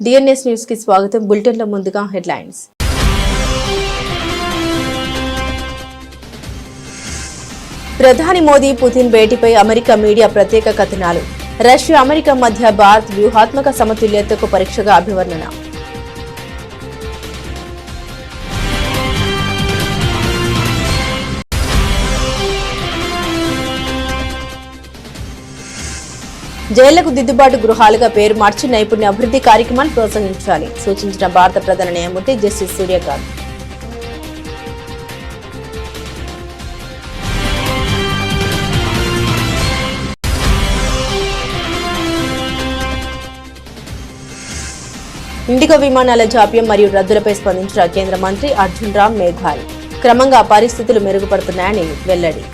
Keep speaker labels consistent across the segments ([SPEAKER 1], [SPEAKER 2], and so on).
[SPEAKER 1] DNS news కి స్వాగతం. బులెటిన్లో ముందుగా హెడ్లైన్స్. ప్రధాని మోదీ పుతిన్ భేటీపై అమెరికా మీడియా ప్రత్యేక కథనాలు. రష్యా అమెరికా మధ్య భారత్ వ్యూహాత్మక సమతుల్యతకు పరీక్షగా అభివర్ణన. జైళ్లకు దిద్దుబాటు గృహాలుగా పేరు మార్చి నైపుణ్య అభివృద్ధి కార్యక్రమాన్ని ప్రోత్సహించాలి సూచించిన భారత ప్రధాన న్యాయమూర్తి జస్టిస్ సూర్యకాంత్. ఇండిగో విమానాల జాప్యం మరియు రద్దులపై స్పందించిన కేంద్ర మంత్రి అర్జున్ రామ్ మేఘ్వాల్. క్రమంగా పరిస్థితులు మెరుగుపడుతున్నాయని వెల్లడి.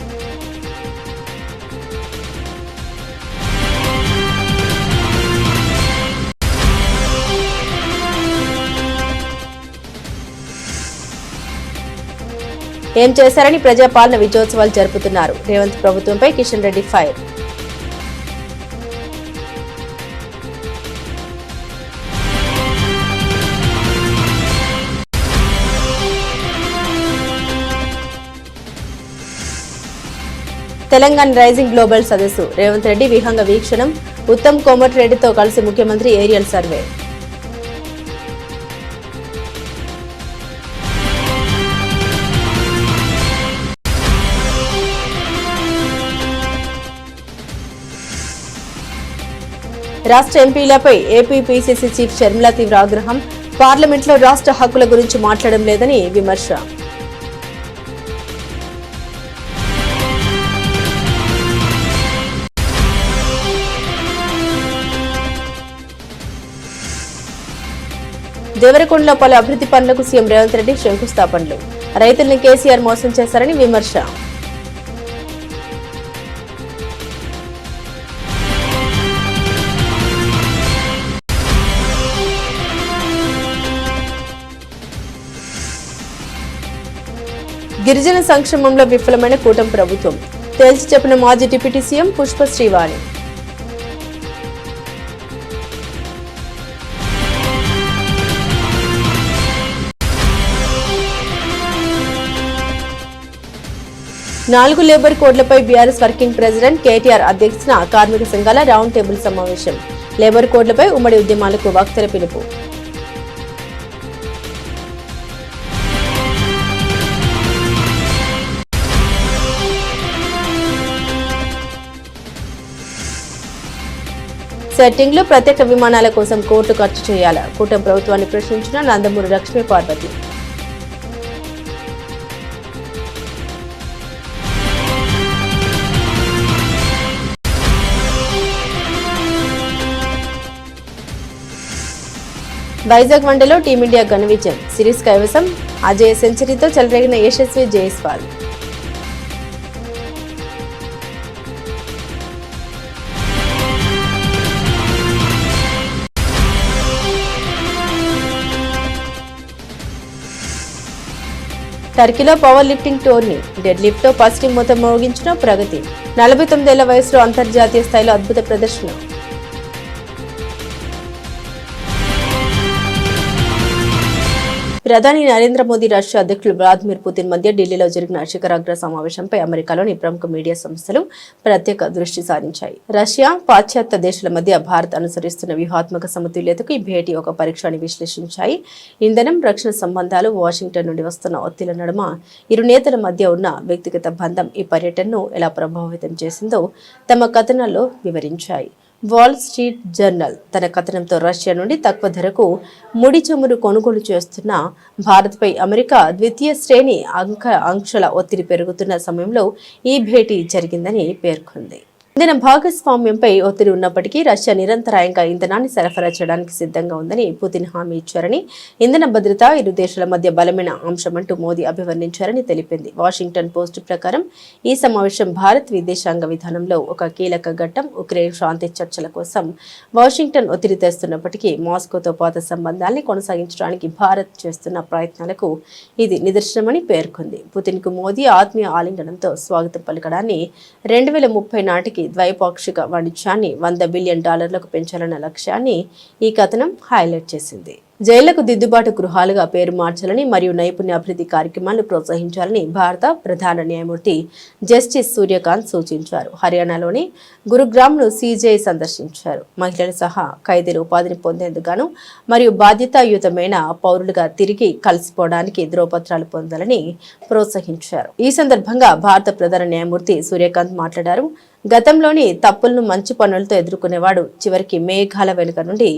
[SPEAKER 1] ఏం చేశారని ప్రజాపాలన విజయోత్సవాలు జరుపుతున్నారు. రేవంత్ ప్రభుత్వంపై Kishan Reddy fire. Telangana rising global సదస్సు. రేవంత్ రెడ్డి విహంగ వీక్షణం. ఉత్తమ్ కోమటిరెడ్డితో కలిసి ముఖ్యమంత్రి ఏరియల్ సర్వే. రాష్ట్ర ఎంపీలపై ఏపీ పీసీసీ చీఫ్ షర్మిల తీవ్ర ఆగ్రహం. పార్లమెంట్లో రాష్ట్ర హక్కుల గురించి మాట్లాడడం లేదని విమర్శ. దేవరకొండలో పలు అభివృద్ధి పనులకు సీఎం రేవంత్ రెడ్డి శంకుస్థాపనలు. రైతుల్ని కేసీఆర్ మోసం చేశారని విమర్శ. గిరిజన సంక్షేమంలో విఫలమైన కూటమి ప్రభుత్వం తేల్చి చెప్పిన మాజీ డిప్యూటీ సీఎం పుష్ప శ్రీవాణి. నాలుగు లేబర్ కోడ్లపై బీఆర్ఎస్ వర్కింగ్ ప్రెసిడెంట్ కేటీఆర్ అధ్యక్షతన కార్మిక సంఘాల రౌండ్ టేబుల్ సమావేశం. లేబర్ కోడ్లపై ఉమ్మడి ఉద్యమాలకు వక్తల పిలుపు. సెట్టింగ్లో ప్రత్యేక విమానాల కోసం కోట్లు ఖర్చు చేయాలా? కూటమి ప్రభుత్వాన్ని ప్రశ్నించిన నందమూరి లక్ష్మీ పార్వతి. వైజాగ్ వన్డేలో టీమిండియా ఘన విజయం. సిరీస్ కైవసం. అజయ్ సెంచరీతో చెలరేగిన యశస్వి జైస్వాల్. టర్కీలో powerlifting tourney. Deadlift తో పసిటి మూత మోగించిన ప్రగతి. 49 ఏళ్ల వయసులో అంతర్జాతీయ స్థాయిలో అద్భుత ప్రదర్శన. ప్రధాని నరేంద్ర మోదీ రష్యా అధ్యక్షులు వ్లాదిమిర్ పుతిన్ మధ్య ఢిల్లీలో జరిగిన శిఖరాగ్ర సమావేశంపై అమెరికాలోని ప్రముఖ మీడియా సంస్థలు ప్రత్యేక దృష్టి సారించాయి. రష్యా, పాశ్చాత్య దేశాల మధ్య భారత్ అనుసరిస్తున్న వ్యూహాత్మక సమతుల్యతకు ఈ భేటీ ఒక పరీక్ష అని విశ్లేషించాయి. ఇంధనం, రక్షణ సంబంధాలు, వాషింగ్టన్ నుండి వస్తున్న ఒత్తిళ్ల నడుమ ఇరు నేతల మధ్య ఉన్న వ్యక్తిగత బంధం ఈ పర్యటనను ఎలా ప్రభావితం చేసిందో తమ కథనాల్లో వివరించాయి. వాల్ స్ట్రీట్ జర్నల్ తన కథనంతో రష్యా నుండి తక్కువ ధరకు ముడి చమురు కొనుగోలు చేస్తున్న భారత్పై అమెరికా ద్వితీయ శ్రేణి ఆంక్షల ఒత్తిడి పెరుగుతున్న సమయంలో ఈ భేటీ జరిగిందని పేర్కొంది. ఇంధన భాగస్వామ్యంపై ఒత్తిడి ఉన్నప్పటికీ రష్యా నిరంతరాయంగా ఇంధనాన్ని సరఫరా చేయడానికి సిద్ధంగా ఉందని పుతిన్ హామీ ఇచ్చారని, ఇంధన భద్రత ఇరు దేశాల మధ్య బలమైన అంశమంటూ మోదీ అభివర్ణించారని తెలిపింది. వాషింగ్టన్ పోస్ట్ ప్రకారం ఈ సమావేశం భారత్ విదేశాంగ విధానంలో ఒక కీలక ఘట్టం. ఉక్రెయిన్ శాంతి చర్చల కోసం వాషింగ్టన్ ఒత్తిడి తెస్తున్నప్పటికీ మాస్కోతో పాత సంబంధాల్ని కొనసాగించడానికి భారత్ చేస్తున్న ప్రయత్నాలకు ఇది నిదర్శనమని పేర్కొంది. పుతిన్ కు మోదీ ఆత్మీయ ఆలింగనంతో స్వాగతం పలకడాన్ని 2030 నాటికి ద్వైపాక్షిక వాణిజ్యాన్ని $100 బిలియన్ పెంచాలన్న లక్ష్యాన్ని ఈ కథనం హైలైట్ చేసింది. జైళ్లకు దిద్దుబాటు గృహాలుగా పేరు మార్చాలని మరియు నైపుణ్యాభివృద్ధి కార్యక్రమాలను ప్రోత్సహించాలని భారత ప్రధాన న్యాయమూర్తి జస్టిస్ సూర్యకాంత్ సూచించారు. హర్యానాలోని గురుగ్రామ్ను సీజేఐ సందర్శించారు. మహిళలు సహా ఖైదీలు ఉపాధిని పొందేందుకు మరియు బాధ్యతాయుతమైన పౌరులుగా తిరిగి కలిసిపోవడానికి ధ్రువపత్రాలు పొందాలని ప్రోత్సహించారు. ఈ సందర్భంగా భారత ప్రధాన న్యాయమూర్తి సూర్యకాంత్ మాట్లాడారు. గతంలోని తప్పులను మంచి పనులతో ఎదుర్కొనేవాడు చివరికి మేఘాల వెనుక నుండి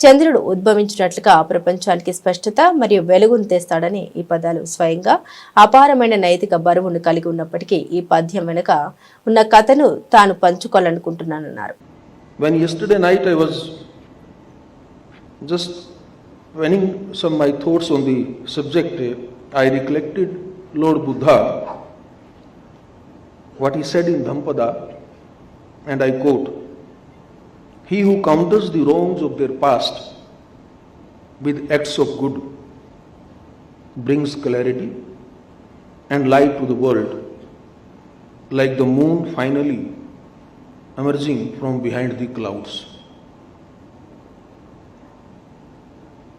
[SPEAKER 1] చంద్రుడు ఉద్భవించినట్లుగా ప్రపంచానికి స్పష్టత మరియు వెలుగును తెస్తాడని ఈ పదాలు స్వయంగా అపారమైన నైతిక బరువును కలిగి ఉన్నప్పటికీ ఈ పద్యం వెనుక ఉన్న కథను తాను పంచుకోవాలనుకుంటున్నానన్నారు.
[SPEAKER 2] When yesterday night I was just penning some my thoughts on the subject, I recollected Lord Buddha, what he said in Dhampada, and I quote, "He who counters the wrongs of their past with acts of good brings clarity and light to the world, like the moon finally emerging from behind the clouds."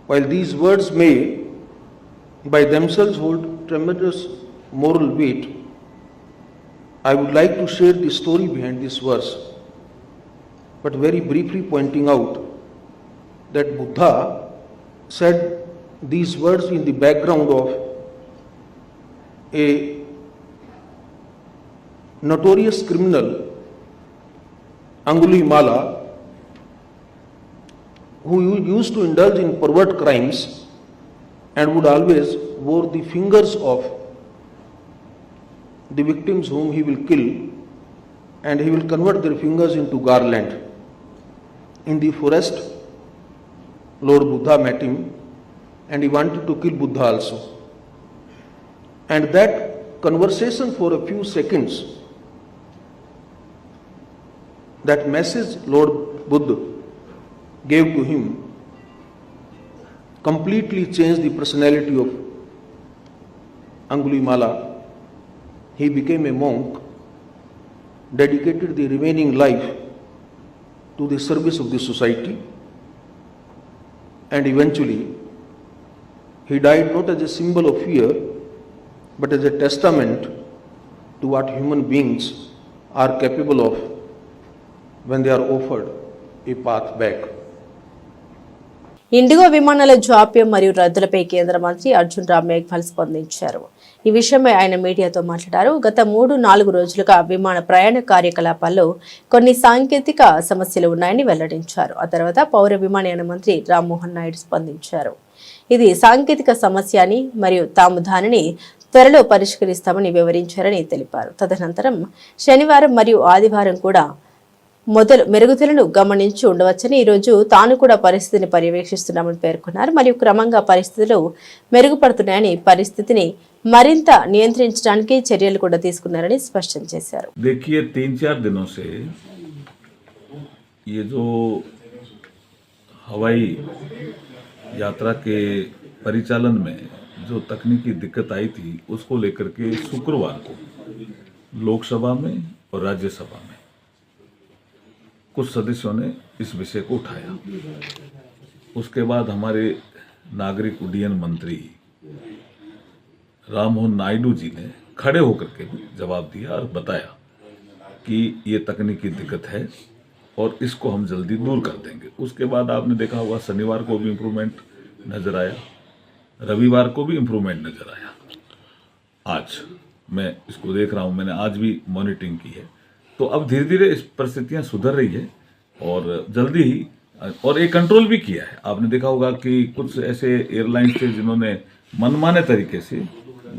[SPEAKER 2] While these words may by themselves hold tremendous moral weight, I would like to share the story behind this verse, but very briefly pointing out that Buddha said these words in the background of a notorious criminal, Angulimala, who used to indulge in pervert crimes and would always wore the fingers of the victims whom he will kill, and he will convert their fingers into garland. In the forest, Lord Buddha met him and he wanted to kill Buddha also. And that conversation for a few seconds, that message Lord Buddha gave to him, completely changed the personality of Angulimala. He became a monk, dedicated the remaining life to the service of the society, and eventually he died not as a symbol of fear, but as a testament to what human beings are capable of when they are offered a path back.
[SPEAKER 1] IndiGo విమానాల జాప్యం మరియు రద్దులపై కేంద్ర మంత్రి అర్జున్ రామ్ మేఘ్వాల్ స్పందించారు. ఈ విషయమై ఆయన మీడియాతో మాట్లాడారు. గత 3-4 రోజులుగా విమాన ప్రయాణ కార్యకలాపాల్లో కొన్ని సాంకేతిక సమస్యలు ఉన్నాయని వెల్లడించారు. ఆ తర్వాత పౌర విమానయాన మంత్రి రామ్మోహన్ నాయుడు స్పందించారు. ఇది సాంకేతిక సమస్య అని మరియు తాము దానిని త్వరలో పరిష్కరిస్తామని వివరించారని తెలిపారు. తదనంతరం శనివారం మరియు ఆదివారం కూడా మెరుగుదలను గమనించి ఉండవచ్చని, ఈరోజు తాను కూడా పరిస్థితిని పర్యవేక్షిస్తున్నామని పేర్కొన్నారు. మరియు క్రమంగా పరిస్థితులు మెరుగుపడుతున్నాయని, పరిస్థితిని మరింత నియంత్రించడానికి చర్యలు కూడా తీసుకున్నారని స్పష్టం చేశారు.
[SPEAKER 3] देखिए 3-4 दिनों से ये जो हवाई यात्रा के परिचालन में जो तकनीकी दिक्कत आई थी, उसको लेकर के शुक्रवार को लोकसभा में और राज्यसभा में कुछ सदस्यों ने इस विषय को उठाया. उसके बाद हमारे नागरिक उड्डयन मंत्री राममोहन नायडू जी ने खड़े होकर के भी जवाब दिया और बताया कि ये तकनीकी दिक्कत है और इसको हम जल्दी दूर कर देंगे. उसके बाद आपने देखा होगा शनिवार को भी इम्प्रूवमेंट नज़र आया, रविवार को भी इम्प्रूवमेंट नज़र आया. आज मैं इसको देख रहा हूँ, मैंने आज भी मॉनिटरिंग की है. तो अब धीरे धीरे इस परिस्थितियाँ सुधर रही है और जल्दी ही, और एक कंट्रोल भी किया है. आपने देखा होगा कि कुछ ऐसे एयरलाइंस थे जिन्होंने मनमाने तरीके से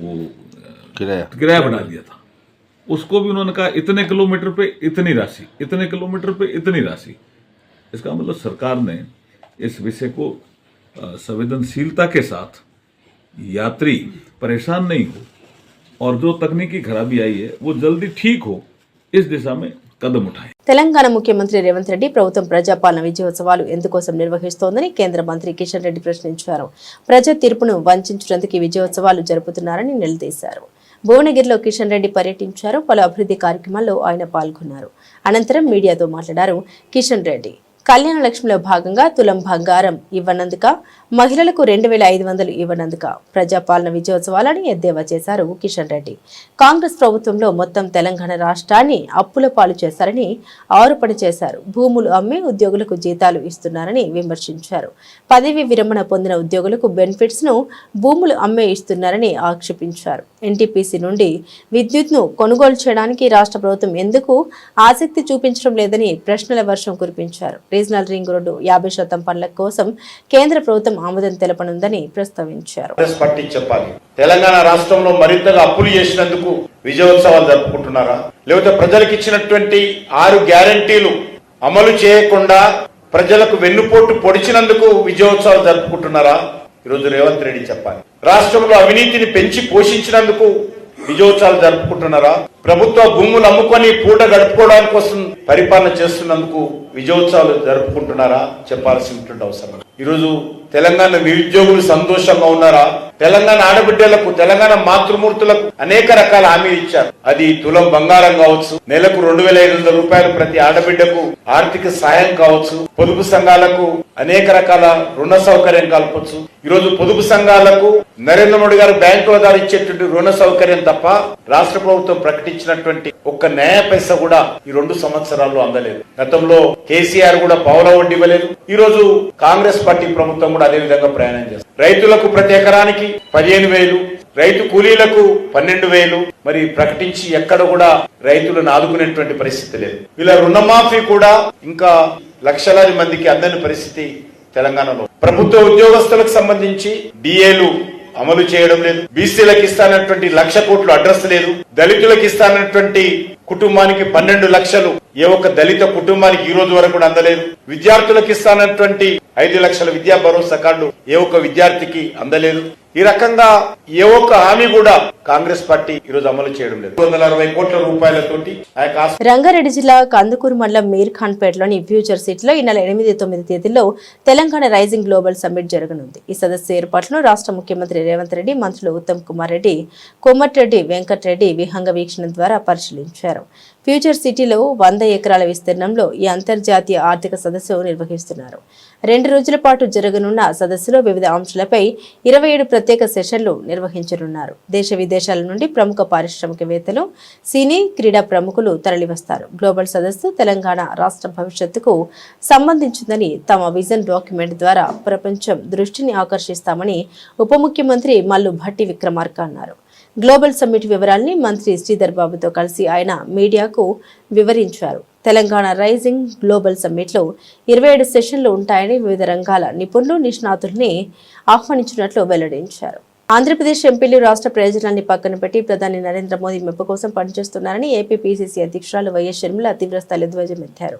[SPEAKER 3] वो किराया बढ़ा दिया था. उसको भी उन्होंने कहा इतने किलोमीटर पे इतनी राशि, इतने किलोमीटर पे इतनी राशि. इसका मतलब सरकार ने इस विषय को संवेदनशीलता के साथ, यात्री परेशान नहीं हो और जो तकनीकी खराबी आई है वो जल्दी ठीक हो, इस दिशा में కదం ఉఠాయి.
[SPEAKER 1] తెలంగాణ ముఖ్యమంత్రి రేవంత్ రెడ్డి ప్రభుత్వం ప్రజాపాలన విజయోత్సవాలు ఎందుకోసం నిర్వహిస్తోందని కేంద్ర మంత్రి కిషన్ రెడ్డి ప్రశ్నించారు. ప్రజా తీర్పును వంచినందుకు విజయోత్సవాలు జరుపుతున్నారని నిలదీశారు. భువనగిరిలో కిషన్ రెడ్డి పర్యటించారు. పలు అభివృద్ధి కార్యక్రమాల్లో ఆయన పాల్గొన్నారు. అనంతరం మీడియాతో మాట్లాడారు కిషన్ రెడ్డి. కళ్యాణ లక్ష్మిలో భాగంగా తులం బంగారం ఇవ్వనందుక, మహిళలకు 2,500 ఇవ్వనందుక ప్రజాపాలన విజయోత్సవాలని ఎద్దేవా చేశారు కిషన్ రెడ్డి. కాంగ్రెస్ ప్రభుత్వంలో మొత్తం తెలంగాణ రాష్ట్రాన్ని అప్పుల పాలు చేశారని ఆరోపణ చేశారు. భూములు అమ్మి ఉద్యోగులకు జీతాలు ఇస్తున్నారని విమర్శించారు. పదవి విరమణ పొందిన ఉద్యోగులకు బెనిఫిట్స్ ను భూములు అమ్మే ఇస్తున్నారని ఆక్షేపించారు. ఎన్టీపీసీ నుండి విద్యుత్ను కొనుగోలు చేయడానికి రాష్ట్ర ప్రభుత్వం ఎందుకు ఆసక్తి చూపించడం లేదని ప్రశ్నల వర్షం కురిపించారు. రీజనల్ రింగ్ రోడ్డు 50% పనుల కోసం కేంద్ర ప్రభుత్వం ఆమోదం తెలపనుందని ప్రస్తావించారు.
[SPEAKER 4] తెలంగాణ రాష్ట్రంలో మరింతగా అప్పులు చేసినందుకు విజయోత్సవాలు జరుపుకుంటున్నారా, లేకపోతే ప్రజలకు ఇచ్చినటువంటి 6 గ్యారంటీలు అమలు చేయకుండా ప్రజలకు వెన్నుపోటు పొడిచినందుకు విజయోత్సవాలు జరుపుకుంటున్నారా? ఈరోజు రేవంత్ రెడ్డి చెప్పాలి. రాష్ట్రంలో అవినీతిని పెంచి పోషించినందుకు విజయోత్సవాలు జరుపుకుంటున్నారా? ప్రభుత్వ భూములు అమ్ముకొని పూట గడుపుకోవడానికి కోసం పరిపాలన చేస్తున్నందుకు విజయోత్సవాలు జరుపుకుంటున్నారా? చెప్పాల్సినటువంటి అవసరం. ఈరోజు తెలంగాణ నిరుద్యోగులు సంతోషంగా ఉన్నారా? తెలంగాణ ఆడబిడ్డలకు, తెలంగాణ మాతృమూర్తులకు అనేక రకాల హామీలు ఇచ్చారు. అది తులం బంగారం కావచ్చు, నెలకు 2,500 రూపాయలు ప్రతి ఆడబిడ్డకు ఆర్థిక సాయం కావచ్చు, పొదుపు సంఘాలకు అనేక రకాల రుణ సౌకర్యం కల్పొచ్చు. ఈరోజు పొదుపు సంఘాలకు నరేంద్ర మోడీ గారు బ్యాంకుల ద్వారా ఇచ్చేటువంటి రుణ సౌకర్యం తప్ప రాష్ట్ర ప్రభుత్వం ప్రకటించినటువంటి ఒక్క న్యాయ పైసా కూడా ఈ 2 సంవత్సరాల్లో అందలేదు. గతంలో కేసీఆర్ కూడా పావుల వడ్డీ ఇవ్వలేదు. ఈ రోజు కాంగ్రెస్ పార్టీ ప్రభుత్వం కూడా అదే విధంగా ప్రయాణం చేస్తారు. రైతులకు ప్రతి ఎకరానికి 15,000, రైతు కూలీలకు 12,000 మరి ప్రకటించి ఎక్కడ కూడా రైతులను ఆదుకునేటువంటి పరిస్థితి లేదు. ఇలా రుణమాఫీ కూడా ఇంకా లక్షలాది మందికి అందని పరిస్థితి తెలంగాణలో. ప్రభుత్వ ఉద్యోగస్తులకు సంబంధించి డిఏలు అమలు చేయడం లేదు. బీసీలకు ఇస్తానటువంటి 1,00,000 కోట్లు అడ్రస్ లేదు. దళితులకు ఇస్తానటువంటి కుటుంబానికి 12 లక్షలు ఏ ఒక్క దళిత కుటుంబానికి ఈ రోజు వరకు కూడా అందలేదు. విద్యార్థులకు ఇస్తానటువంటి 5 లక్షల విద్యా భరోసా కార్డు ఏ ఒక్క విద్యార్థికి అందలేదు. ఈ రకంగా ఏ ఒక్క హామీ కూడా కాంగ్రెస్ పార్టీ ఈ రోజు అమలు చేయడం లేదు. 260 కోట్ల రూపాయలతోటి
[SPEAKER 1] రంగారెడ్డి జిల్లా కందుకూరు మండలం మీర్ ఖాన్ పేటలోని ఫ్యూచర్ సిటీలో ఈ నెల 8-9 తేదీల్లో తెలంగాణ రైజింగ్ గ్లోబల్ సమ్మిట్ జరగనుంది. ఈ సదస్సు ఏర్పాట్లను రాష్ట్ర ముఖ్యమంత్రి రేవంత్ రెడ్డి, మంత్రులు ఉత్తమ్ కుమార్ రెడ్డి, కోమటిరెడ్డి వెంకటరెడ్డి విహంగ వీక్షణ ద్వారా పరిశీలించారు. ఫ్యూచర్ సిటీలో 100 ఎకరాల విస్తీర్ణంలో ఈ అంతర్జాతీయ ఆర్థిక సదస్సు నిర్వహిస్తున్నారు. 2 రోజుల పాటు జరగనున్న సదస్సులో వివిధ అంశాలపై 27 ప్రత్యేక సెషన్లు నిర్వహించనున్నారు. దేశ విదేశాల నుండి ప్రముఖ పారిశ్రామికవేత్తలు, సినీ, క్రీడా ప్రముఖులు తరలివస్తారు. గ్లోబల్ సదస్సు తెలంగాణ రాష్ట్ర భవిష్యత్తుకు సంబంధించిందని తమ విజన్ డాక్యుమెంట్ ద్వారా ప్రపంచం దృష్టిని ఆకర్షిస్తామని ఉప ముఖ్యమంత్రి మల్లు భట్టి విక్రమార్క అన్నారు. గ్లోబల్ సమ్మిట్ వివరాల్ని మంత్రి శ్రీధర్ బాబుతో కలిసి ఆయన మీడియాకు వివరించారు. తెలంగాణ రైజింగ్ గ్లోబల్ సమ్మిట్లో 27 సెషన్లు ఉంటాయని, వివిధ రంగాల నిపుణులు, నిష్ణాతుల్ని ఆహ్వానించినట్లు వెల్లడించారు. ఆంధ్రప్రదేశ్ ఎంపీలు రాష్ట్ర ప్రయోజనాన్ని పక్కన పెట్టి ప్రధాని నరేంద్ర మోదీ మెప్పు కోసం పనిచేస్తున్నారని ఏపీ పీసీసీ అధ్యక్షురాలు వైఎస్ షర్మిల తీవ్రస్థాయిలో ధ్వజమెత్తారు.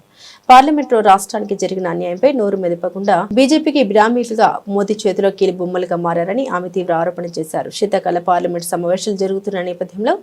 [SPEAKER 1] పార్లమెంట్లో రాష్ట్రానికి జరిగిన అన్యాయంపై నోరు మెదపకుండా బీజేపీకి బినామీలుగా మోదీ చేతిలో కీలు బొమ్మలుగా మారారని ఆమె తీవ్ర ఆరోపణ చేశారు. శీతాకాల పార్లమెంట్ సమావేశాలు జరుగుతున్న నేపథ్యంలో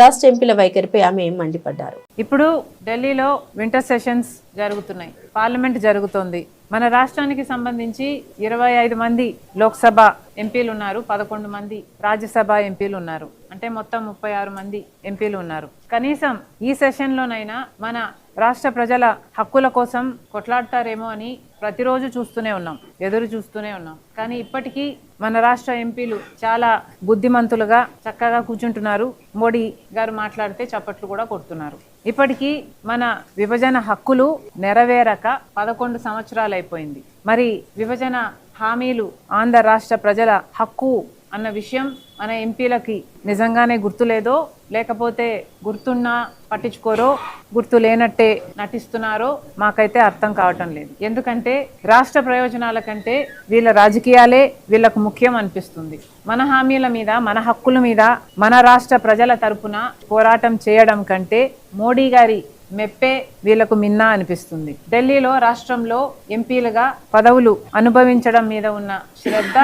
[SPEAKER 1] రాష్ట్ర ఎంపీల వైఖరిపై ఆమె మండిపడ్డారు.
[SPEAKER 5] ఇప్పుడు ఢిల్లీలో వింటర్ సెషన్స్ జరుగుతున్నాయి, పార్లమెంట్ జరుగుతోంది. మన రాష్ట్రానికి సంబంధించి 25 మంది లోక్సభ ఎంపీలు ఉన్నారు, 11 మంది రాజ్యసభ ఎంపీలు ఉన్నారు. అంటే మొత్తం 36 మంది ఎంపీలు ఉన్నారు. కనీసం ఈ సెషన్లోనైనా మన రాష్ట్ర ప్రజల హక్కుల కోసం కొట్లాడతారేమో అని ప్రతిరోజు చూస్తూనే ఉన్నాం, ఎదురు చూస్తూనే ఉన్నాం. కానీ ఇప్పటికీ మన రాష్ట్ర ఎంపీలు చాలా బుద్ధిమంతులుగా చక్కగా కూర్చుంటున్నారు. మోడీ గారు మాట్లాడితే చప్పట్లు కూడా కొడుతున్నారు. ఇప్పటికీ మన విభజన హక్కులు నెరవేరక 11 సంవత్సరాలు అయిపోయింది. మరి విభజన హామీలు ఆంధ్ర రాష్ట్ర ప్రజల హక్కు అన్న విషయం మన ఎంపీలకి నిజంగానే గుర్తులేదో, లేకపోతే గుర్తున్నా పట్టించుకోరో, గుర్తు లేనట్టే నటిస్తున్నారో మాకైతే అర్థం కావటం లేదు. ఎందుకంటే రాష్ట్ర ప్రయోజనాల కంటే వీళ్ళ రాజకీయాలే వీళ్ళకు ముఖ్యం అనిపిస్తుంది. మన హామీల మీద, మన హక్కుల మీద మన రాష్ట్ర ప్రజల తరపున పోరాటం చేయడం కంటే మోడీ గారి మెప్పే వీళ్లకు మిన్నా అనిపిస్తుంది. ఢిల్లీలో రాష్ట్రంలో ఎంపీలుగా పదవులు అనుభవించడం మీద ఉన్న శ్రద్ధ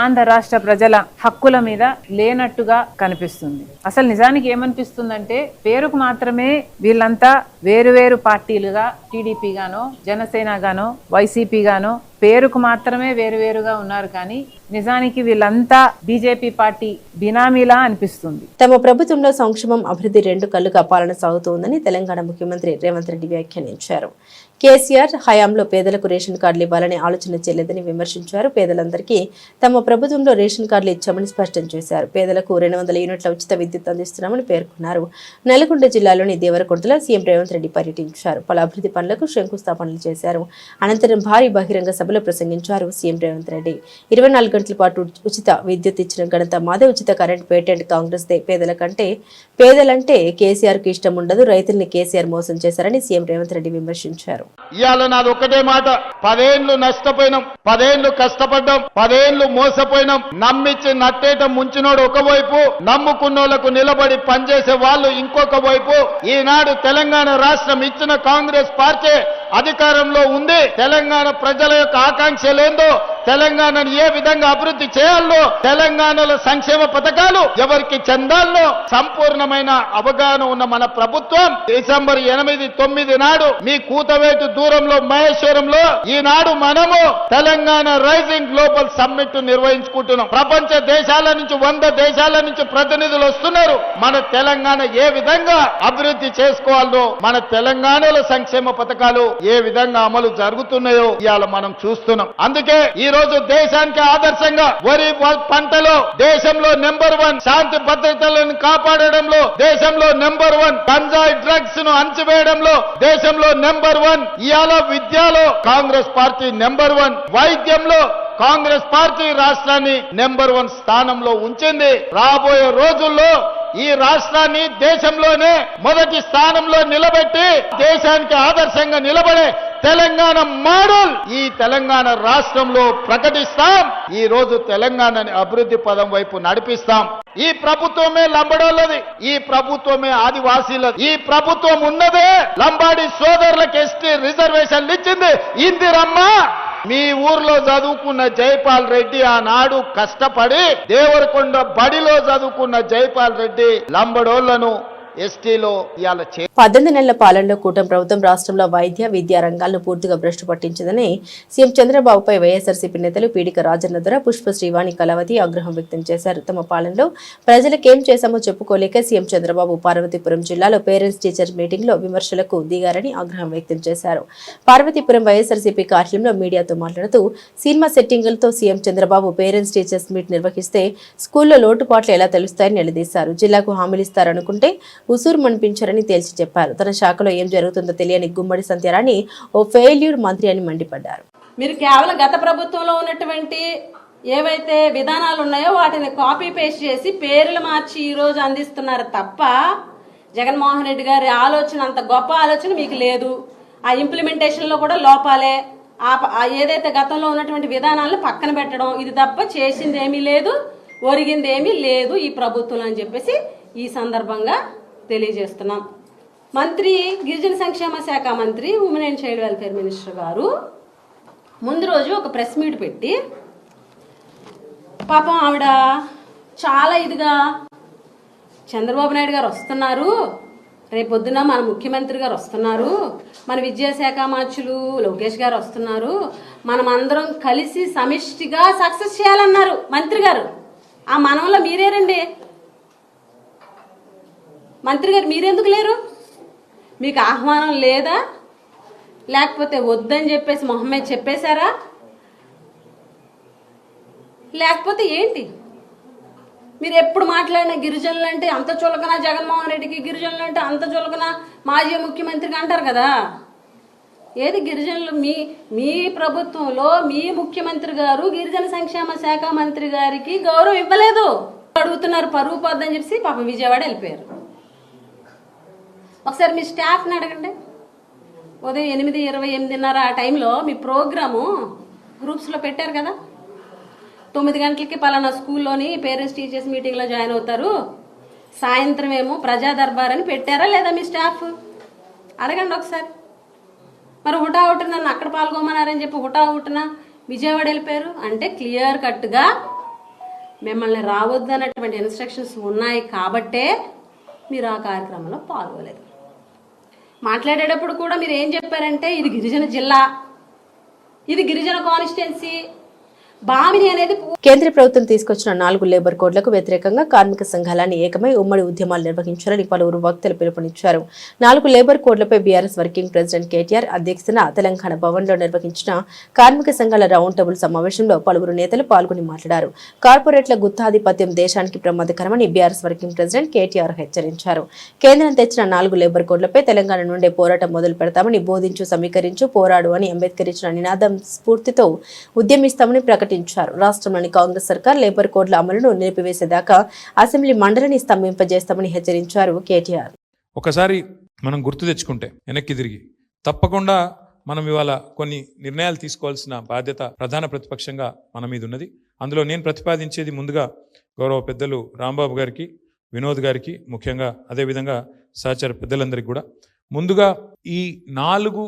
[SPEAKER 5] ఆంధ్ర రాష్ట్ర ప్రజల హక్కుల మీద లేనట్టుగా కనిపిస్తుంది. అసలు నిజానికి ఏమనిపిస్తుందంటే పేరుకు మాత్రమే వీళ్ళంతా వేరువేరు పార్టీలుగా టీడీపీ గానో, జనసేన గానో, వైసీపీ గానో పేరుకు మాత్రమే వేరువేరుగా ఉన్నారు కానీ నిజానికి వీళ్ళంతా బీజేపీ పార్టీ బినామీలా అనిపిస్తుంది.
[SPEAKER 1] తమ ప్రభుత్వంలో సంక్షేమం అభివృద్ధి రెండు కళ్ళుగా పాలన సాగుతోందని తెలంగాణ ముఖ్యమంత్రి రేవంత్ రెడ్డి వ్యాఖ్యానించారు. కేసీఆర్ హయాంలో పేదలకు రేషన్ కార్డులు ఇవ్వాలని ఆలోచన చేయలేదని విమర్శించారు. పేదలందరికీ తమ ప్రభుత్వంలో రేషన్ కార్డులు ఇచ్చామని స్పష్టం చేశారు. పేదలకు 200 యూనిట్ల ఉచిత విద్యుత్ అందిస్తున్నామని పేర్కొన్నారు. నల్గొండ జిల్లాలోని దేవరకొండలో సీఎం రేవంత్ రెడ్డి పర్యటించారు. పలు అభివృద్ధి పనులకు శంకుస్థాపనలు చేశారు. అనంతరం భారీ బహిరంగ సభలో ప్రసంగించారు సీఎం రేవంత్ రెడ్డి. 24 గంటల పాటు ఉచిత విద్యుత్ ఇచ్చిన ఘనత మాదే. ఉచిత కరెంట్ పేటెంట్ కాంగ్రెస్ దే. పేదలంటే కేసీఆర్ కు ఇష్టం ఉండదు. రైతుల్ని కేసీఆర్ మోసం చేశారని సీఎం రేవంత్ రెడ్డి విమర్శించారు.
[SPEAKER 6] ఇవాళ నాది ఒకటే మాట, 10 ఏళ్లు నష్టపోయినాం, 10 ఏళ్లు కష్టపడ్డాం, 10 ఏళ్లు మోసపోయినాం. నమ్మించి నట్టేట ముంచినోడు ఒకవైపు, నమ్ముకున్నోళ్లకు నిలబడి పనిచేసే వాళ్ళు ఇంకొక వైపు. ఈనాడు తెలంగాణ రాష్ట్రం ఇచ్చిన కాంగ్రెస్ పార్టీ అధికారంలో ఉంది. తెలంగాణ ప్రజల యొక్క ఆకాంక్షలేందో, తెలంగాణను ఏ విధంగా అభివృద్ధి చేయాలో, తెలంగాణలో సంక్షేమ పథకాలు ఎవరికి చెందాలో సంపూర్ణమైన అవగాహన ఉన్న మన ప్రభుత్వం డిసెంబర్ 8, 9 నాడు మీ కూతవేటు దూరంలో మహేశ్వరంలో ఈనాడు మనము తెలంగాణ రైజింగ్ గ్లోబల్ సమ్మిట్ నిర్వహించుకుంటున్నాం. ప్రపంచ దేశాల నుంచి 100 దేశాల నుంచి ప్రతినిధులు వస్తున్నారు. మన తెలంగాణ ఏ విధంగా అభివృద్ధి చేసుకోవాలో, మన తెలంగాణలో సంక్షేమ పథకాలు ఏ విధంగా అమలు జరుగుతున్నాయో ఇవాళ మనం చూస్తున్నాం. అందుకే ఈ రోజు దేశానికి ఆదర్శంగా వరి పంటలో దేశంలో నెంబర్ 1, శాంతి భద్రతలను కాపాడడంలో దేశంలో నెంబర్ 1, గంజాయి డ్రగ్స్ ను అణచివేయడంలో దేశంలో నెంబర్ 1, ఇవాళ విద్యలో కాంగ్రెస్ పార్టీ నెంబర్ 1, వైద్యంలో కాంగ్రెస్ పార్టీ రాష్ట్రాన్ని నెంబర్ 1 స్థానంలో ఉంచింది. రాబోయే రోజుల్లో ఈ రాష్ట్రాన్ని దేశంలోనే మొదటి స్థానంలో నిలబెట్టి దేశానికి ఆదర్శంగా నిలబడే తెలంగాణ మోడల్ ఈ తెలంగాణ రాష్ట్రంలో ప్రకటిస్తాం. ఈ రోజు తెలంగాణని అభివృద్ధి పదం వైపు నడిపిస్తాం. ఈ ప్రభుత్వమే లంబడోళ్ళది, ఈ ప్రభుత్వమే ఆదివాసీలది, ఈ ప్రభుత్వం ఉన్నదే లంబాడి సోదరులకు ఎస్టీ రిజర్వేషన్లు ఇచ్చింది ఇందిరమ్మ. మీ ఊర్లో చదువుకున్న జైపాల్ రెడ్డి ఆనాడు కష్టపడి దేవరకొండ బడిలో చదువుకున్న జైపాల్ రెడ్డి లంబడోళ్లను ఎస్టీలో ఇవాళ
[SPEAKER 1] 18 నెలల పాలనలో కూటమి ప్రభుత్వం రాష్ట్రంలో వైద్య విద్యా రంగాలను పూర్తిగా భ్రష్టు పట్టించిందని సీఎం చంద్రబాబుపై వైఎస్ఆర్సీపీ నేతలు పీడిక రాజన్న ద్వారా పుష్ప శ్రీవాణి కళావతి ఆగ్రహం వ్యక్తం చేశారు. తమ పాలనలో ప్రజలకేం చేశామో చెప్పుకోలేక సీఎం చంద్రబాబు పార్వతీపురం జిల్లాలో పేరెంట్స్ టీచర్స్ మీటింగ్ లో విమర్శలకు దిగారని ఆగ్రహం వ్యక్తం చేశారు. పార్వతీపురం వైఎస్ఆర్సీపీ కార్యాలయంలో మీడియాతో మాట్లాడుతూ సినిమా సెట్టింగులతో CM Chandrababu parents teachers meet నిర్వహిస్తే స్కూల్లో లోటుపాట్లు ఎలా తెలుస్తాయని నిలదీశారు. జిల్లాకు హామీలిస్తారనుకుంటే ఉసూరు మనిపించారని తేల్చి చెప్పారు. తన శాఖలో ఏం జరుగుతుందో తెలియని గుమ్మడి సంధ్యారాణి ఓ ఫెయిల్యూర్ మంత్రి అని మండిపడ్డారు.
[SPEAKER 7] మీరు కేవలం గత ప్రభుత్వంలో ఉన్నటువంటి ఏవైతే విధానాలు ఉన్నాయో వాటిని కాపీ పేస్ట్ చేసి పేర్లు మార్చి ఈ రోజు అందిస్తున్నారు తప్ప జగన్మోహన్ రెడ్డి గారి ఆలోచన అంత గొప్ప ఆలోచన మీకు లేదు. ఆ ఇంప్లిమెంటేషన్ లో కూడా లోపాలే. ఏదైతే గతంలో ఉన్నటువంటి విధానాలను పక్కన పెట్టడం, ఇది తప్ప చేసింది ఏమీ లేదు, ఒరిగింది ఏమీ లేదు ఈ ప్రభుత్వం అని చెప్పేసి ఈ సందర్భంగా తెలియజేస్తున్నాం. మంత్రి గిరిజన సంక్షేమ శాఖ మంత్రి women and child welfare minister గారు ముందు రోజు ఒక ప్రెస్ మీట్ పెట్టి పాపం ఆవిడ చాలా ఇదిగా చంద్రబాబు నాయుడు గారు వస్తున్నారు, రేపొద్దున మన ముఖ్యమంత్రి గారు వస్తున్నారు, మన విద్యాశాఖ మంత్రులు లోకేష్ గారు వస్తున్నారు, మనం అందరం కలిసి సమిష్టిగా సక్సెస్ చేయాలన్నారు మంత్రి గారు. ఆ మనంలో మీరేరండి మంత్రి గారు, మీరెందుకు లేరు? మీకు ఆహ్వానం లేదా, లేకపోతే వద్దని చెప్పేసి మొహమ్మద్ చెప్పేశారా, లేకపోతే ఏంటి? మీరు ఎప్పుడు మాట్లాడిన గిరిజనులు అంటే అంత చులకన జగన్మోహన్ రెడ్డికి, గిరిజనులు అంటే అంత చులకన మాజీ ముఖ్యమంత్రికి అంటారు కదా. ఏది గిరిజనులు మీ ప్రభుత్వంలో మీ ముఖ్యమంత్రి గారు గిరిజన సంక్షేమ శాఖ మంత్రి గారికి గౌరవం ఇవ్వలేదు. అడుగుతున్నారు పరువు పోద్దని చెప్పి పాపం విజయవాడ వెళ్ళిపోయారు. ఒకసారి మీ స్టాఫ్ని అడగండి. ఉదయం 8:20, 8:30 ఆ టైంలో మీ ప్రోగ్రాము గ్రూప్స్లో పెట్టారు కదా. 9 గంటలకి పలానా స్కూల్లోని పేరెంట్స్ టీచర్స్ మీటింగ్లో జాయిన్ అవుతారు, సాయంత్రం ఏమో ప్రజా దర్బార్ అని పెట్టారా లేదా మీ స్టాఫ్? అడగండి ఒకసారి. మరి హుటాహుటి నన్ను అక్కడ పాల్గొమన్నారని చెప్పి హుటాహుటిన విజయవాడ వెళ్ళిపోయారు అంటే క్లియర్ కట్గా మిమ్మల్ని రావద్దు అన్నటువంటి ఇన్స్ట్రక్షన్స్ ఉన్నాయి కాబట్టే మీరు ఆ కార్యక్రమంలో పాల్గొలేదు. మాట్లాడేటప్పుడు కూడా మీరు ఏం చెప్పారంటే ఇది గిరిజన జిల్లా, ఇది గిరిజన కాన్స్టిట్యున్సీ. బామిని అనేది
[SPEAKER 1] కేంద్ర ప్రభుత్వం తీసుకొచ్చిన 4 లేబర్ కోడ్లకు వ్యతిరేకంగా కార్మిక సంఘాలన్నీ ఏకమై ఉమ్మడి ఉద్యమాలు నిర్వహించారని పలువురు వక్తలు పిలుపునిచ్చారు. 4 లేబర్ కోడ్లపై బీఆర్ఎస్ వర్కింగ్ ప్రెసిడెంట్ కేటీఆర్ అధ్యక్షతన తెలంగాణ భవన్లో నిర్వహించిన కార్మిక సంఘాల రౌండ్ టేబుల్ సమావేశంలో పలువురు నేతలు పాల్గొని మాట్లాడారు. కార్పొరేట్ల గుత్తాధిపత్యం దేశానికి ప్రమాదకరమని బీఆర్ఎస్ వర్కింగ్ ప్రెసిడెంట్ కేటీఆర్ హెచ్చరించారు. కేంద్రం తెచ్చిన 4 లేబర్ కోడ్లపై తెలంగాణ నుండే పోరాటం మొదలు పెడతామని, బోధించు, సమీకరించు, పోరాడు అని అంబేద్కర్ ఇచ్చిన నినాదం స్ఫూర్తితో ఉద్యమిస్తామని ప్రకటించారు. రాష్ట్రంలోని కాంగ్రెస్ సర్కార్ లేబర్ కోడ్ల అమలును నిలిపివేసేదాకా అసెంబ్లీ మండలిని స్తంభింపజేస్తామని హెచ్చరించారు కేటీఆర్.
[SPEAKER 8] ఒకసారి మనం గుర్తు తెచ్చుకుంటే వెనక్కి తిరిగి తప్పకుండా మనం ఇవాళ కొన్ని నిర్ణయాలు తీసుకోవాల్సిన బాధ్యత ప్రధాన ప్రతిపక్షంగా మన మీద ఉన్నది. అందులో నేను ప్రతిపాదించేది ముందుగా గౌరవ పెద్దలు రాంబాబు గారికి, వినోద్ గారికి, ముఖ్యంగా అదేవిధంగా సహచర పెద్దలందరికీ కూడా ముందుగా ఈ 4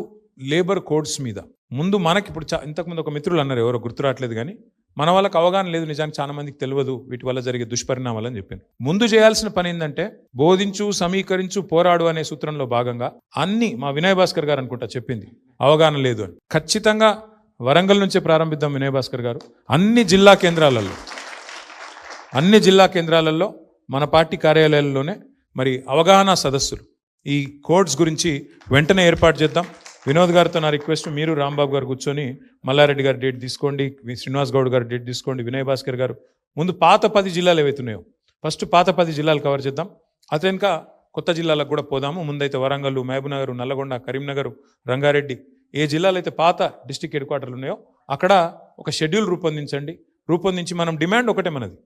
[SPEAKER 8] లేబర్ కోడ్స్ మీద ముందు మనకి ఇప్పుడు ఇంతకుముందు ఒక మిత్రులు అన్నారు, ఎవరో గుర్తు రావట్లేదు, కానీ మన వాళ్ళకి అవగాహన లేదు, నిజానికి చాలా మందికి తెలియదు వీటి వల్ల జరిగే దుష్పరిణామాలు అని చెప్పాను. ముందు చేయాల్సిన పని ఏంటంటే బోధించు, సమీకరించు, పోరాడు అనే సూత్రంలో భాగంగా అన్ని మా వినయ్ భాస్కర్ గారు అనుకుంటా చెప్పింది అవగాహన లేదు అని. ఖచ్చితంగా వరంగల్ నుంచే ప్రారంభిద్దాం వినయ్ భాస్కర్ గారు. అన్ని జిల్లా కేంద్రాలలో మన పార్టీ కార్యాలయాల్లోనే మరి అవగాహన సదస్సులు ఈ కోడ్స్ గురించి వెంటనే ఏర్పాటు చేద్దాం. వినోద్ గారితో నా రిక్వెస్ట్, మీరు రాంబాబు గారు కూర్చొని మల్లారెడ్డి గారు డేట్ తీసుకోండి, శ్రీనివాస్ గౌడ్ గారు డేట్ తీసుకోండి, వినయ్ భాస్కర్ గారు ముందు పాత 10 జిల్లాలు ఏవైతున్నాయో ఫస్ట్ పాత 10 జిల్లాలు కవర్ చేద్దాం. అదే ఇంకా కొత్త జిల్లాలకు కూడా పోదాము. ముందైతే వరంగల్, మహబూబ్నగర్, నల్లగొండ, కరీంనగర్, రంగారెడ్డి, ఏ జిల్లాలు అయితే పాత డిస్ట్రిక్ట్ హెడ్ క్వార్టర్లు ఉన్నాయో అక్కడ ఒక షెడ్యూల్ రూపొందించి మనం డిమాండ్ ఒకటే, మనది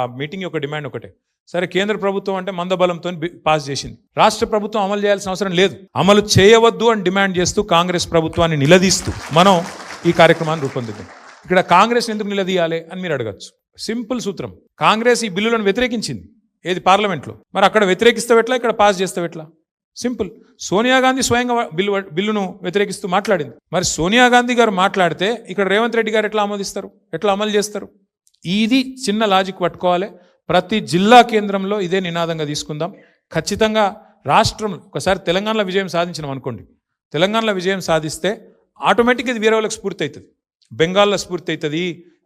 [SPEAKER 8] ఆ మీటింగ్ యొక్క డిమాండ్ ఒకటే. సరే, కేంద్ర ప్రభుత్వం అంటే మందబలంతో పాస్ చేసింది, రాష్ట్ర ప్రభుత్వం అమలు చేయాల్సిన అవసరం లేదు, అమలు చేయవద్దు అని డిమాండ్ చేస్తూ కాంగ్రెస్ ప్రభుత్వాన్ని నిలదీస్తూ మనం ఈ కార్యక్రమాన్ని రూపొందిద్దాం. ఇక్కడ కాంగ్రెస్ ఎందుకు నిలదీయాలి అని మీరు అడగచ్చు. సింపుల్ సూత్రం, కాంగ్రెస్ ఈ బిల్లులను వ్యతిరేకించింది ఏది పార్లమెంట్లో, మరి అక్కడ వ్యతిరేకిస్తే ఎట్లా, ఇక్కడ పాస్ చేస్తే ఎట్లా? సింపుల్. సోనియా గాంధీ స్వయంగా బిల్లును వ్యతిరేకిస్తూ మాట్లాడింది. మరి సోనియా గాంధీ గారు మాట్లాడితే ఇక్కడ రేవంత్ రెడ్డి గారు ఎట్లా ఆమోదిస్తారు, ఎట్లా అమలు చేస్తారు? ఇది చిన్న లాజిక్ పట్టుకోవాలి. ప్రతి జిల్లా కేంద్రంలో ఇదే నినాదంగా తీసుకుందాం. ఖచ్చితంగా రాష్ట్రం ఒకసారి తెలంగాణలో విజయం సాధించినాం అనుకోండి, తెలంగాణలో విజయం సాధిస్తే ఆటోమేటిక్గా ఇది వేరే వాళ్ళకి స్ఫూర్తి అవుతుంది, బెంగాల్లో స్ఫూర్తి అవుతుంది,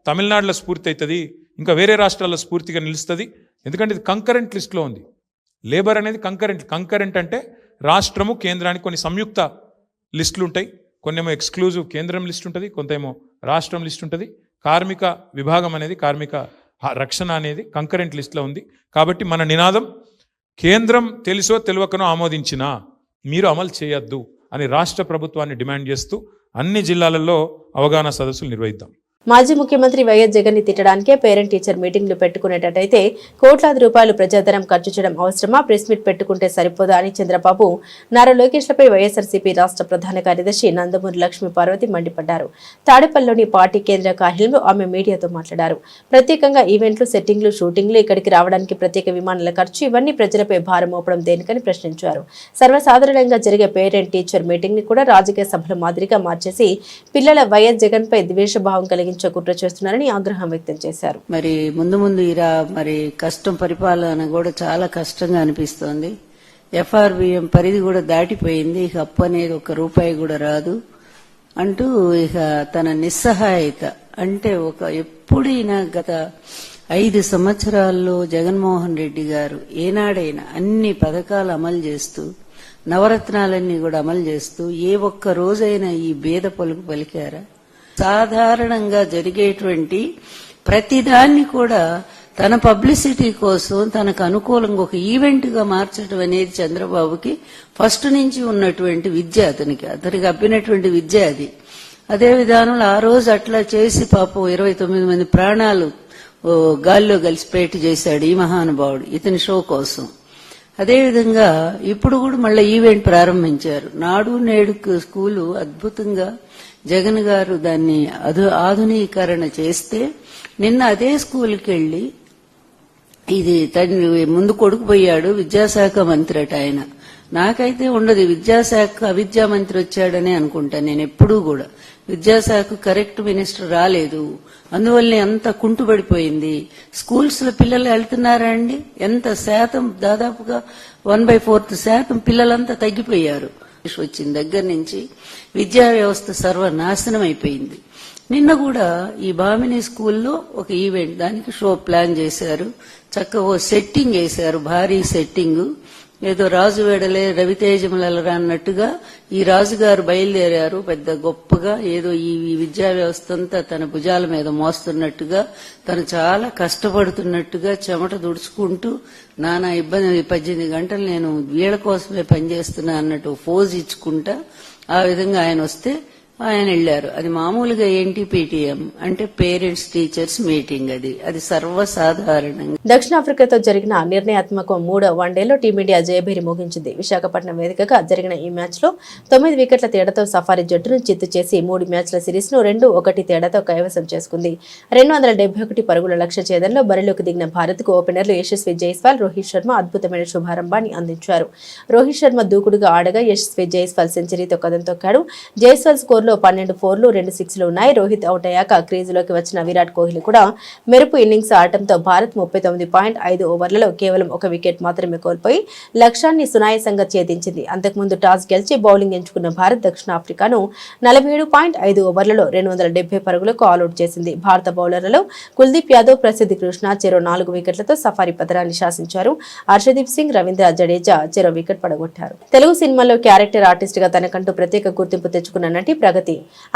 [SPEAKER 8] తమిళనాడులో స్ఫూర్తి అవుతుంది, ఇంకా వేరే రాష్ట్రాల్లో స్ఫూర్తిగా నిలుస్తుంది. ఎందుకంటే ఇది కంకరెంట్ లిస్ట్లో ఉంది. లేబర్ అనేది కంకరెంట్ అంటే రాష్ట్రము కేంద్రానికి కొన్ని సంయుక్త లిస్టులు ఉంటాయి, కొన్నేమో ఎక్స్క్లూజివ్ కేంద్రం లిస్ట్ ఉంటుంది, కొంతేమో రాష్ట్రం లిస్ట్ ఉంటుంది. కార్మిక విభాగం అనేది, కార్మిక రక్షణ అనేది కంకరెంట్ లిస్ట్లో ఉంది. కాబట్టి మన నినాదం కేంద్రం తెలుసో తెలియకనో ఆమోదించినా మీరు అమలు చేయొద్దు అని రాష్ట్ర ప్రభుత్వాన్ని డిమాండ్ చేస్తూ అన్ని జిల్లాలలో అవగాహన సదస్సులు నిర్వహిద్దాం.
[SPEAKER 1] మాజీ ముఖ్యమంత్రి వైఎస్ జగన్ ని తిట్టడానికే పేరెంట్ టీచర్ మీటింగ్లు పెట్టుకునేటట్టయితే కోట్లాది రూపాయలు ప్రజాధనం ఖర్చు చేయడం అవసరమా? ప్రెస్ మీట్ పెట్టుకుంటే సరిపోదా అని చంద్రబాబు, నారా లోకేష్లపై వైఎస్ఆర్సీపీ రాష్ట్ర ప్రధాన కార్యదర్శి నందమూరి లక్ష్మీ పార్వతి మండిపడ్డారు. తాడేపల్లిలోని పార్టీ కేంద్ర కార్యాలయంలో ఆమె మీడియాతో మాట్లాడారు. ప్రత్యేకంగా ఈవెంట్లు, సెట్టింగ్లు, షూటింగ్లు, ఇక్కడికి రావడానికి ప్రత్యేక విమానాల ఖర్చు, ఇవన్నీ ప్రజలపై భారం మోపడం దేనికని ప్రశ్నించారు. సర్వసాధారణంగా జరిగే పేరెంట్ టీచర్ మీటింగ్ ని కూడా రాజకీయ సభల మాదిరిగా మార్చేసి పిల్లల వైఎస్ జగన్ పై ద్వేషభావం కలిగించే కుట్ర చేస్తున్నారని ఆగ్రహం వ్యక్తం చేశారు.
[SPEAKER 9] మరి ముందు ఇరా మరి కష్టం, పరిపాలన కూడా చాలా కష్టంగా అనిపిస్తోంది. FRBM పరిధి కూడా దాటిపోయింది, ఇక అప్పు అనేది ₹1 కూడా రాదు అంటూ ఇక తన నిస్సహాయత అంటే ఎప్పుడైనా గత 5 సంవత్సరాల్లో జగన్మోహన్ రెడ్డి గారు ఏనాడైనా అన్ని పథకాలు అమలు చేస్తూ, నవరత్నాలన్నీ కూడా అమలు చేస్తూ ఏ ఒక్క రోజైనా ఈ భేద పలుకు పలికారా? సాధారణంగా జరిగేటువంటి ప్రతిదాన్ని కూడా తన పబ్లిసిటీ కోసం తనకు అనుకూలంగా ఒక ఈవెంట్ గా మార్చడం అనేది చంద్రబాబుకి ఫస్ట్ నుంచి ఉన్నటువంటి విద్య, అతనికి అబ్బినటువంటి విద్య అది. అదే విధానంలో ఆ రోజు అట్లా చేసి పాపం 29 మంది ప్రాణాలు గాల్లో కలిసిపెట్టి చేశాడు ఈ మహానుభావుడు ఇతని షో కోసం. అదేవిధంగా ఇప్పుడు కూడా మళ్ళీ ఈవెంట్ ప్రారంభించారు. నాడు నేడు స్కూలు అద్భుతంగా జగన్ గారు దాన్ని ఆధునీకరణ చేస్తే నిన్న అదే స్కూల్కి వెళ్లి, ఇది తండ్రి ముందు కొడుకు పోయాడు, విద్యాశాఖ మంత్రి అట ఆయన. నాకైతే ఉండదు, విద్యాశాఖ అవిద్యా మంత్రి వచ్చాడనే అనుకుంటా నేను ఎప్పుడూ కూడా. విద్యాశాఖ కరెక్ట్ మినిస్టర్ రాలేదు, అందువల్లనే అంత కుంటుపడిపోయింది. స్కూల్స్ లో పిల్లలు వెళ్తున్నారా అండి? ఎంత శాతం? దాదాపుగా 1/4% పిల్లలంతా తగ్గిపోయారు. వచ్చిన దగ్గర నుంచి విద్యా వ్యవస్థ సర్వనాశనం అయిపోయింది. నిన్న కూడా ఈ భామిని స్కూల్లో ఒక ఈవెంట్, దానికి షో ప్లాన్ చేశారు. చక్కగా ఓ సెట్టింగ్ వేశారు, భారీ సెట్టింగ్. ఏదో రాజు వేడలే రవితేజములరా అన్నట్టుగా ఈ రాజుగారు బయలుదేరారు పెద్ద గొప్పగా, ఏదో ఈ విద్యా వ్యవస్థ అంతా తన భుజాల మీద మోస్తున్నట్టుగా, తను చాలా కష్టపడుతున్నట్టుగా, చెమట దుడుచుకుంటూ నానా ఇబ్బంది, 18 గంటలు నేను వీళ్ళ కోసమే పనిచేస్తున్నా అన్నట్టు ఫోజ్ ఇచ్చుకుంటా ఆ విధంగా ఆయన వస్తే ఆయన వెళ్లారు. అది మామూలుగా ఏంటి PTM అంటే పేరెంట్స్ టీచర్స్ మీటింగ్, అది సర్వసాధారణంగా.
[SPEAKER 1] దక్షిణాఫ్రికాతో జరిగిన నిర్ణయాత్మక 3వ వన్డేలో టీమిండియా జయభేరి మోగించింది. విశాఖపట్నం వేదికగా జరిగిన ఈ మ్యాచ్ లో 9 వికెట్ల తేడాతో సఫారీ జట్టును చిత్తు చేసి 3 మ్యాచ్ల సిరీస్ ను 2-1 తేడాతో కైవసం చేసుకుంది. 271 పరుగుల లక్ష్య ఛేదనలో బరిలోకి దిగిన భారత్ కు ఓపెనర్లు యశస్వి జైస్వాల్, రోహిత్ శర్మ అద్భుతమైన శుభారంభాన్ని అందించారు. రోహిత్ శర్మ దూకుడుగా ఆడగా యశస్వి జైస్వాల్ సెంచరీతో కదం తొక్కాడు. జైస్వాల్ స్కోర్ 12 4లు 2 6లు ఉన్నాయి. రోహిత్ అవుట్ అయ్యాక క్రీజులోకి వచ్చిన విరాట్ కోహ్లీ కూడా మెరుపు ఇన్నింగ్స్ ఆడటంతో భారత్ 39.5 ఓవర్లలో కేవలం 1 వికెట్ మాత్రమే కోల్పోయి లక్ష్యాన్ని సునాయాసంగా ఛేదించింది. అంతకుముందు టాస్ గెలిచి బౌలింగ్ ఎంచుకున్న భారత్ దక్షిణాఫ్రికాను 47.5 ఓవర్లలో 270 పరుగులకు ఆల్అౌట్ చేసింది. భారత బౌలర్లలో కుల్దీప్ యాదవ్, ప్రసిద్ధి కృష్ణ చెరో 4 వికెట్లతో సఫారీ పతనాన్ని శాసించారు. హర్షదీప్ సింగ్, రవీంద్ర జడేజా చెరో వికెట్ పడగొట్టారు. తెలుగు సినిమాలో క్యారెక్టర్ ఆర్టిస్ట్ గా తనకంటూ ప్రత్యేక గుర్తింపు తెచ్చుకున్న నటి ప్రగతి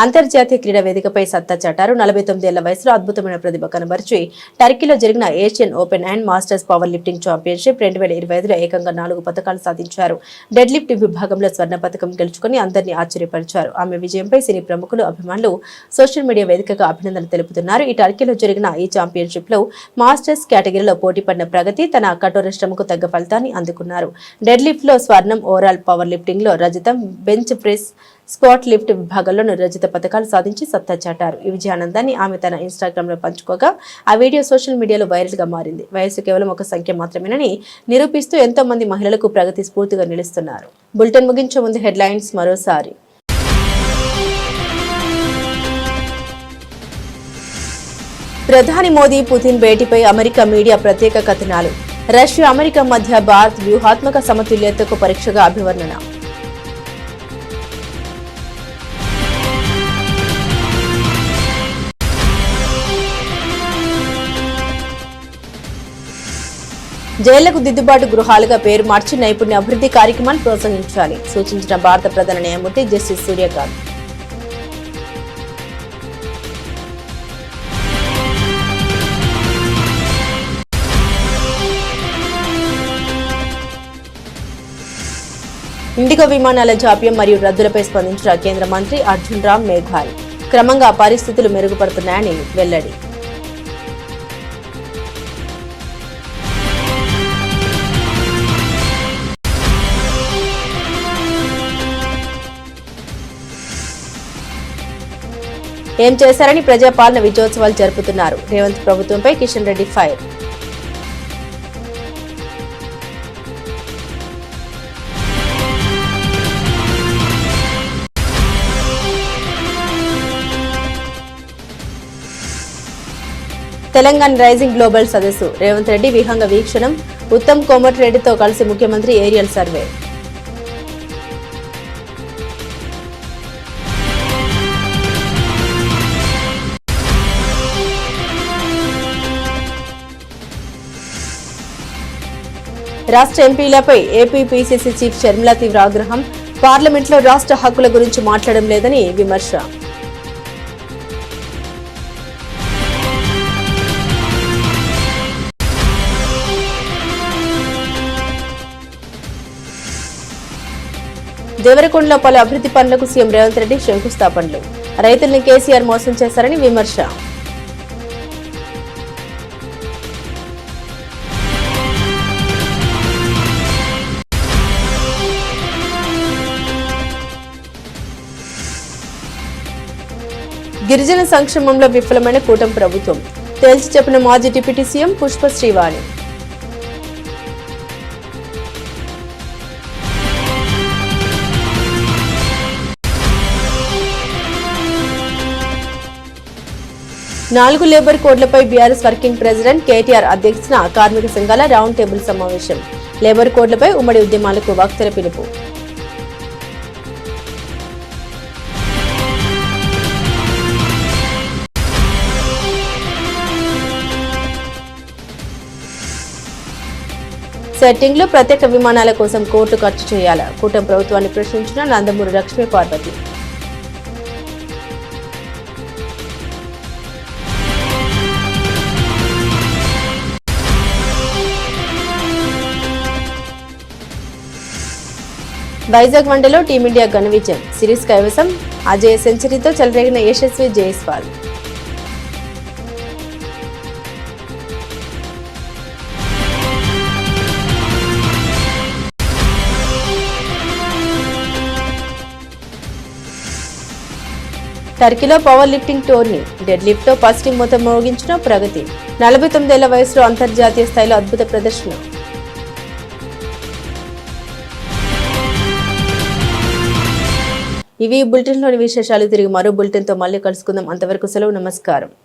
[SPEAKER 1] అంతర్జాతీయ క్రీడా వేదికపై సత్తా చాటారు. 49 ఏళ్ల వయసులో అద్భుతమైన ప్రతిభ కనబరిచి టర్కీలో జరిగిన Asian open and masters powerlifting championship 2025లో ఏకంగా 4 పతకాలు సాధించారు. డెడ్ లిఫ్ట్ విభాగంలో స్వర్ణ పతకం గెలుచుకుని అందరినీ ఆశ్చర్యపరిచారు. ఆమె విజయంపై సినీ ప్రముఖులు, అభిమానులు సోషల్ మీడియా వేదికగా అభినందనలు తెలుపుతున్నారు. ఈ టర్కీలో జరిగిన ఈ ఛాంపియన్షిప్ లో మాస్టర్స్ కేటగిరీలో పోటీ పడిన ప్రగతి తన కఠోర శ్రమకు తగ్గ ఫలితాన్ని అందుకున్నారు. డెడ్ లిఫ్ట్ లో స్వర్ణం, ఓవరాల్ పవర్ లిఫ్టింగ్ లో రజతం, బెంచ్ ప్రెస్, స్క్వాట్ లిఫ్ట్ విభాగంలోనూ రజత పతకాలు సాధించి సత్తా చాటారు. ఈ విజయానందాన్ని ఆమె తన ఇన్స్టాగ్రామ్ లో పంచుకోగా ఆ వీడియో సోషల్ మీడియాలో వైరల్ గా మారింది. వయసు కేవలం ఒక సంఖ్య మాత్రమేనని నిరూపిస్తూ ఎంతో మంది మహిళలకు ప్రగతి స్ఫూర్తిగా నిలుస్తున్నారు. బులెటిన్ ముగించే ముందు హెడ్లైన్స్ మరోసారి. ప్రధాని మోదీ పుతిన్ భేటీపై అమెరికా మీడియా ప్రత్యేక కథనాలు. రష్యా, అమెరికా మధ్య భారత్ వ్యూహాత్మక సమతుల్యతకు పరీక్షగా అభివర్ణన. జైళ్లకు దిద్దుబాటు గృహాలుగా పేరు మార్చి నైపుణ్య అభివృద్ధి కార్యక్రమాన్ని ప్రోత్సహించాలి సూచించిన భారత ప్రధాన న్యాయమూర్తి జస్టిస్ సూర్యకాంత్. ఇండిగో విమానాల జాప్యం మరియు రద్దులపై స్పందించిన కేంద్ర మంత్రి అర్జున్ రామ్ మేఘ్వాల్. క్రమంగా పరిస్థితులు మెరుగుపడుతున్నాయని వెల్లడి. ఏం చేశారని ప్రజాపాలన విజయోత్సవాలు జరుపుతున్నారు. రేవంత్ ప్రభుత్వంపై Kishan Reddy fire. Telangana rising global సదస్సు. రేవంత్ రెడ్డి విహంగ వీక్షణం. ఉత్తమ్ కోమటిరెడ్డితో కలిసి ముఖ్యమంత్రి ఏరియల్ సర్వే. రాష్ట్ర ఎంపీలపై ఏపీ పీసీసీ చీఫ్ షర్మిల తీవ్ర ఆగ్రహం. పార్లమెంట్లో రాష్ట్ర హక్కుల గురించి మాట్లాడడం లేదని విమర్శ. దేవరకొండలో పలు అభివృద్ధి పనులకు సీఎం రేవంత్ రెడ్డి శంకుస్థాపనలు. రైతుల్ని కేసీఆర్ మోసం చేశారని విమర్శ. గిరిజన సంక్షేమంలో విఫలమైన కూటమి ప్రభుత్వం తేల్చి చెప్పిన మాజీ డిప్యూటీ సీఎం పుష్ప శ్రీవాణి. నాలుగు లేబర్ కోడ్లపై బీఆర్ఎస్ వర్కింగ్ ప్రెసిడెంట్ కేటీఆర్ అధ్యక్షతన కార్మిక సంఘాల రౌండ్ టేబుల్ సమావేశం. లేబర్ కోడ్లపై ఉమ్మడి ఉద్యమాలకు వక్తల పిలుపు. సెట్టింగ్లు ప్రత్యేక విమానాల కోసం కోట్లు ఖర్చు చేయాలా? కూటమి ప్రభుత్వాన్ని ప్రశ్నించిన నందమూరి లక్ష్మీ పార్వతి. వైజాగ్ వన్డేలో టీమిండియా ఘన విజయం. సిరీస్ కైవసం. అజయ్ సెంచరీతో చెలరేగిన యశస్వి జైస్వాల్. టర్కీలో powerlifting tourney. Deadlift తో పాజిటివ్ మొత్తం మోగించిన ప్రగతి. 49 ఏళ్ల వయసులో అంతర్జాతీయ స్థాయిలో అద్భుత ప్రదర్శన. ఇవి బులెటిన్లోని విశేషాలు. తిరిగి మరో బులెటిన్తో మళ్ళీ కలుసుకుందాం. అంతవరకు సెలవు. నమస్కారం.